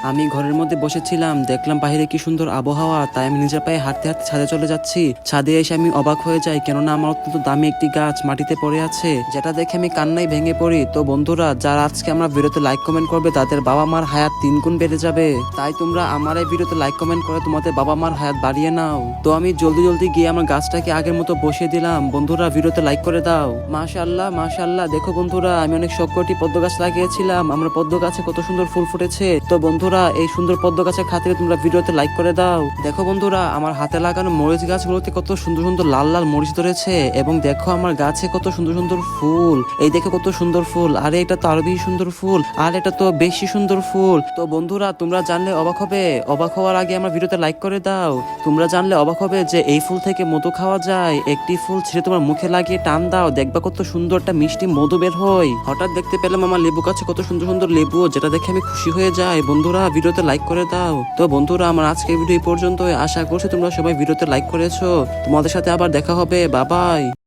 আমি ঘরের মধ্যে বসেছিলাম, দেখলাম বাইরে কি সুন্দর আবহাওয়া, তাই আমি নিজের পায়ে হাঁটতে হাঁটতে ছাদে চলে যাচ্ছি। ছাদে এসে আমি অবাক হয়ে যাই, কেননা আমার অত্যন্ত দামি একটি গাছ মাটিতে পড়ে আছে, যেটা দেখে আমি কান্নায় ভেঙে পড়ি। তো বন্ধুরা, যারা আজকে আমরা ভিডিওতে লাইক কমেন্ট করবে তাদের বাবা মার হায়াত 3 গুণ বেড়ে যাবে। তাই তোমরা আমার এই ভিডিওতে লাইক কমেন্ট করে তোমাদের বাবা মার হায়াত বাড়িয়ে নাও। তো আমি জলদি জলদি গিয়ে আমার গাছটাকে আগের মতো বসিয়ে দিলাম। বন্ধুরা, ভিডিওতে লাইক করে দাও। মাশাআল্লাহ মাশাআল্লাহ, দেখো বন্ধুরা, আমি অনেক শখ করে পদ্ম গাছ লাগিয়েছিলাম, আমরা পদ্ম গাছে কত সুন্দর ফুল ফুটেছে। তো বন্ধুরা, এই সুন্দর পদ্ম গাছের খাতিরে তোমরা ভিডিওতে লাইক করে দাও। দেখো বন্ধুরা, আমার হাতে লাগানো মরিচ গাছগুলোতে কত সুন্দর সুন্দর লাল লাল মরিচ ধরেছে, এবং দেখো আমার গাছে কত সুন্দর সুন্দর ফুল। এই দেখো কত সুন্দর ফুল, আরে এটা তো আরো বেশি সুন্দর ফুল, আর এটা তো বেশি সুন্দর ফুল। তো বন্ধুরা, তোমরা জানলে অবাক হবে। অবাক হওয়ার আগে আমার ভিডিওতে লাইক করে দাও। তোমরা জানলে অবাক হবে যে এই ফুল থেকে মধু খাওয়া যায়। একটি ফুল ছিঁড়ে তোমার মুখে লাগিয়ে টান দাও, দেখবা কত সুন্দর একটা মিষ্টি মধু বের হয়। হঠাৎ দেখতে পেলাম আমার লেবু গাছে কত সুন্দর সুন্দর লেবু, যেটা দেখে আমি খুশি হয়ে যাই। বন্ধুরা, ভিডিওতে লাইক করে দাও। তো বন্ধুরা, আমার আজকের ভিডিও এই পর্যন্ত। আশা করছি তোমরা সবাই ভিডিওতে লাইক করেছো। তোমাদের সাথে আবার দেখা হবে। Bye bye.